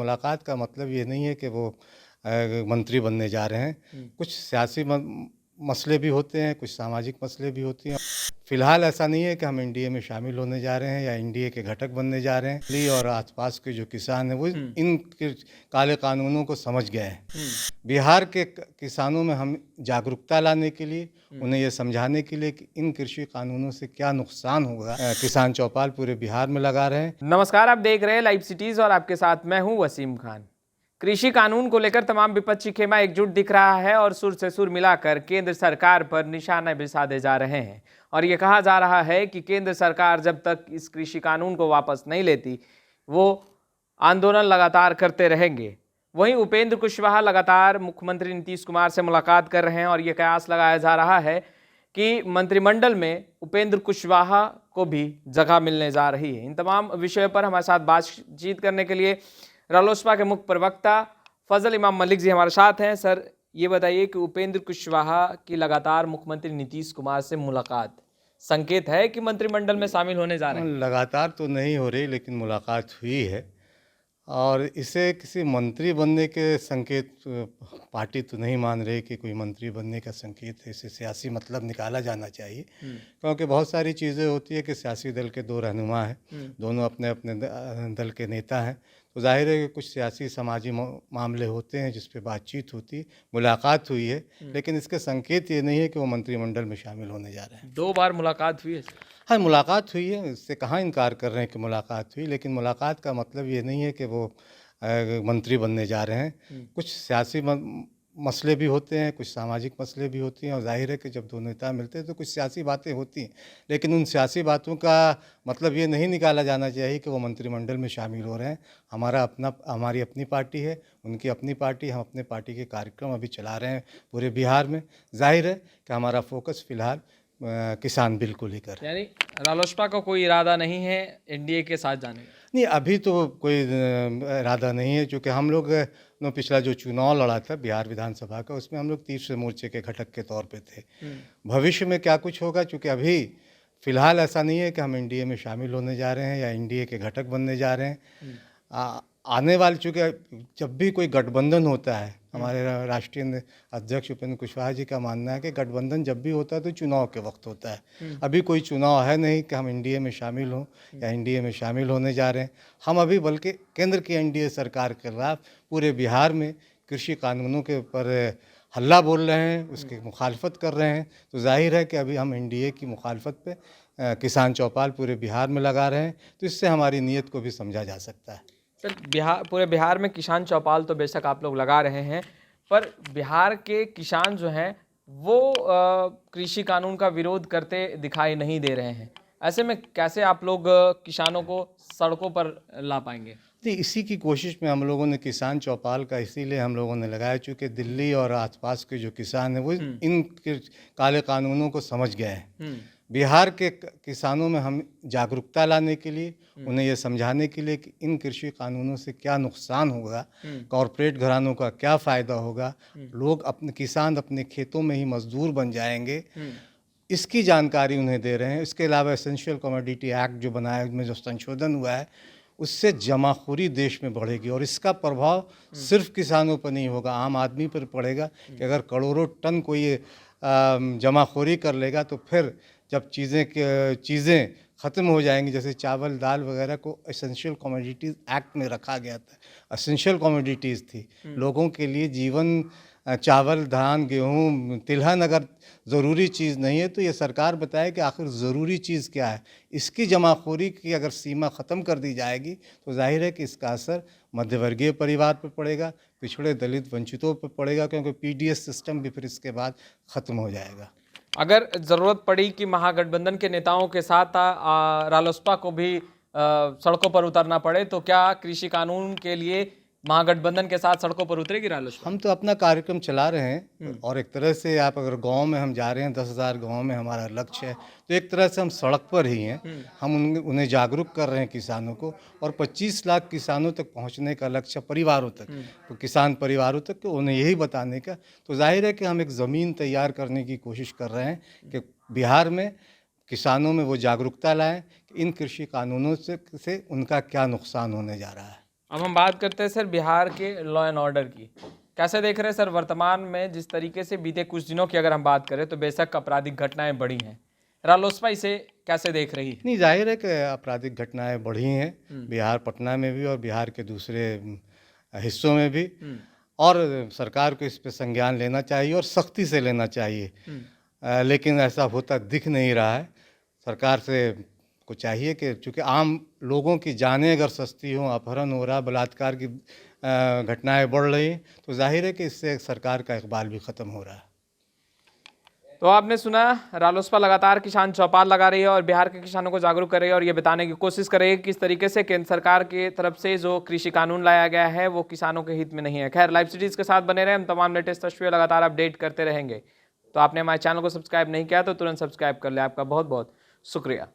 मुलाकात का मतलब ये नहीं है कि वो मंत्री बनने जा रहे हैं। कुछ सियासी मसले भी होते हैं, कुछ सामाजिक मसले भी होते हैं। फ़िलहाल ऐसा नहीं है कि हम एनडीए में शामिल होने जा रहे हैं या एनडीए के घटक बनने जा रहे हैं। दिल्ली और आसपास के जो किसान हैं वो इन काले कानूनों को समझ गए हैं। बिहार के किसानों में हम जागरूकता लाने के लिए, उन्हें ये समझाने के लिए कि इन कृषि कानूनों से क्या नुकसान होगा, किसान चौपाल पूरे बिहार में लगा रहे हैं। नमस्कार, आप देख रहे हैं लाइव सिटीज और आपके साथ मैं हूं वसीम खान। कृषि कानून को लेकर तमाम विपक्षी खेमा एकजुट दिख रहा है और सुर से सुर मिलाकर केंद्र सरकार पर निशाने भी साधे जा रहे हैं और ये कहा जा रहा है कि केंद्र सरकार जब तक इस कृषि कानून को वापस नहीं लेती वो आंदोलन लगातार करते रहेंगे। वहीं उपेंद्र कुशवाहा लगातार मुख्यमंत्री नीतीश कुमार से मुलाकात कर रहे हैं और ये कयास लगाया जा रहा है कि मंत्रिमंडल में उपेंद्र कुशवाहा को भी जगह मिलने जा रही है। इन तमाम विषयों पर हमारे साथ बातचीत करने के लिए रालोसपा के मुख्य प्रवक्ता फजल इमाम मलिक जी हमारे साथ हैं। सर, ये बताइए कि उपेंद्र कुशवाहा की लगातार मुख्यमंत्री नीतीश कुमार से मुलाकात संकेत है कि मंत्रिमंडल में शामिल होने जा रहे हैं? लगातार तो नहीं हो रही, लेकिन मुलाकात हुई है और इसे किसी मंत्री बनने के संकेत पार्टी तो नहीं मान रही कि कोई मंत्री बनने का संकेत है। इसे सियासी मतलब निकाला जाना चाहिए, क्योंकि बहुत सारी चीज़ें होती है कि सियासी दल के दो रहनुमा हैं, दोनों अपने अपने दल के नेता हैं, तो जाहिर है कि कुछ सियासी समाजी मामले होते हैं जिस पे बातचीत होती, मुलाकात हुई है, लेकिन इसके संकेत ये नहीं है कि वो मंत्रिमंडल में शामिल होने जा रहे हैं। 2 बार मुलाकात हुई है? हाँ, मुलाकात हुई है, इससे कहाँ इनकार कर रहे हैं कि मुलाकात हुई, लेकिन मुलाकात का मतलब ये नहीं है कि वो मंत्री बनने जा रहे हैं। कुछ सियासी मसले भी होते हैं, कुछ सामाजिक मसले भी होती हैं और जाहिर है कि जब दो नेता मिलते हैं तो कुछ सियासी बातें होती हैं, लेकिन उन सियासी बातों का मतलब ये नहीं निकाला जाना चाहिए कि वो मंत्रिमंडल में शामिल हो रहे हैं। हमारी अपनी पार्टी है, उनकी अपनी पार्टी, हम अपने पार्टी के कार्यक्रम अभी चला रहे हैं पूरे बिहार में। जाहिर है कि हमारा फोकस फ़िलहाल किसान बिल को लेकर। यानी रालोसपा का कोई इरादा नहीं है एनडीए के साथ जाने का? नहीं, अभी तो कोई इरादा नहीं है, क्योंकि हम लोग ने पिछला जो चुनाव लड़ा था बिहार विधानसभा का, उसमें हम लोग तीसरे मोर्चे के घटक के तौर पे थे। भविष्य में क्या कुछ होगा, क्योंकि अभी फ़िलहाल ऐसा नहीं है कि हम एनडीए में शामिल होने जा रहे हैं या एनडीए के घटक बनने जा रहे हैं। आने वाले, चूँकि जब भी कोई गठबंधन होता है, हमारे राष्ट्रीय अध्यक्ष उपेंद्र कुशवाहा जी का मानना है कि गठबंधन जब भी होता है तो चुनाव के वक्त होता है। अभी कोई चुनाव है नहीं कि हम एनडीए में शामिल हों या एनडीए में शामिल होने जा रहे हैं। हम अभी बल्कि केंद्र की एनडीए सरकार के खिलाफ पूरे बिहार में कृषि कानूनों के ऊपर हल्ला बोल रहे हैं, उसकी मुखालफत कर रहे हैं। तो जाहिर है कि अभी हम एनडीए की मुखालफत पे किसान चौपाल पूरे बिहार में लगा रहे हैं, तो इससे हमारी नीयत को भी समझा जा सकता है। सर, पूरे बिहार में किसान चौपाल तो बेशक आप लोग लगा रहे हैं, पर बिहार के किसान जो हैं वो कृषि कानून का विरोध करते दिखाई नहीं दे रहे हैं। ऐसे में कैसे आप लोग किसानों को सड़कों पर ला पाएंगे? जी, इसी की कोशिश में हम लोगों ने किसान चौपाल का इसीलिए हम लोगों ने लगाया, चूँकि दिल्ली और आसपास के जो किसान हैं वो इन काले कानूनों को समझ गए हैं। बिहार के किसानों में हम जागरूकता लाने के लिए, उन्हें ये समझाने के लिए कि इन कृषि कानूनों से क्या नुकसान होगा, कॉरपोरेट घरानों का क्या फ़ायदा होगा, लोग किसान अपने खेतों में ही मजदूर बन जाएंगे, इसकी जानकारी उन्हें दे रहे हैं। इसके अलावा एसेंशियल कमोडिटी एक्ट जो बनाया, उसमें जो संशोधन हुआ है, उससे जमाखोरी देश में बढ़ेगी और इसका प्रभाव सिर्फ किसानों पर नहीं होगा, आम आदमी पर पड़ेगा कि अगर करोड़ों टन कोई जमाखोरी कर लेगा तो फिर जब चीज़ें ख़त्म हो जाएंगी, जैसे चावल दाल वगैरह को एसेंशियल कमोडिटीज़ एक्ट में रखा गया था, एसेंशियल कमोडिटीज़ थी लोगों के लिए जीवन, चावल धान गेहूँ तिलहन अगर ज़रूरी चीज़ नहीं है तो ये सरकार बताए कि आखिर ज़रूरी चीज़ क्या है। इसकी जमाखोरी की अगर सीमा ख़त्म कर दी जाएगी तो जाहिर है कि इसका असर मध्यवर्गीय परिवार पर पड़ेगा, पिछड़े दलित वंचितों पर पड़ेगा, क्योंकि पीडीएस सिस्टम भी फिर इसके बाद ख़त्म हो जाएगा। अगर ज़रूरत पड़ी कि महागठबंधन के नेताओं के साथ रालोसपा को भी सड़कों पर उतरना पड़े तो क्या कृषि कानून के लिए महागठबंधन के साथ सड़कों पर उतरेगी रालोसपा? हम तो अपना कार्यक्रम चला रहे हैं और एक तरह से आप अगर गांव में हम जा रहे हैं, 10,000 गांव में हमारा लक्ष्य है, तो एक तरह से हम सड़क पर ही हैं। हम उन्हें जागरूक कर रहे हैं किसानों को, और 25 लाख किसानों तक पहुंचने का लक्ष्य, परिवारों तक, तो किसान परिवारों तक, तो उन्हें यही बताने का। तो जाहिर है कि हम एक ज़मीन तैयार करने की कोशिश कर रहे हैं कि बिहार में किसानों में वो जागरूकता लाएँ कि इन कृषि कानूनों से उनका क्या नुकसान होने जा रहा है। अब हम बात करते हैं सर बिहार के लॉ एंड ऑर्डर की। कैसे देख रहे हैं सर वर्तमान में जिस तरीके से बीते कुछ दिनों की अगर हम बात करें तो बेशक आपराधिक घटनाएं बढ़ी हैं, रालोसपा इसे कैसे देख रही है? नहीं, जाहिर है कि आपराधिक घटनाएं बढ़ी हैं बिहार, पटना में भी और बिहार के दूसरे हिस्सों में भी, और सरकार को इस पे संज्ञान लेना चाहिए और सख्ती से लेना चाहिए। लेकिन ऐसा होता दिख नहीं रहा है। सरकार से को चाहिए कि चूँकि आम लोगों की जानें अगर सस्ती हों, अपहरण हो रहा, बलात्कार की घटनाएं बढ़ रही, तो जाहिर है कि इससे सरकार का इकबाल भी ख़त्म हो रहा है। तो आपने सुना, रालोसपा लगातार किसान चौपाल लगा रही है और बिहार के किसानों को जागरूक कर रही है और ये बताने की कोशिश कर रही है कि किस तरीके से केंद्र सरकार की तरफ से जो कृषि कानून लाया गया है वो किसानों के हित में नहीं है। खैर, लाइव सिटीज़ के साथ बने रहे, हम तमाम लेटेस्ट तस्वीरें लगातार अपडेट करते रहेंगे। तो आपने हमारे चैनल को सब्सक्राइब नहीं किया तो तुरंत सब्सक्राइब कर ले। आपका बहुत बहुत शुक्रिया।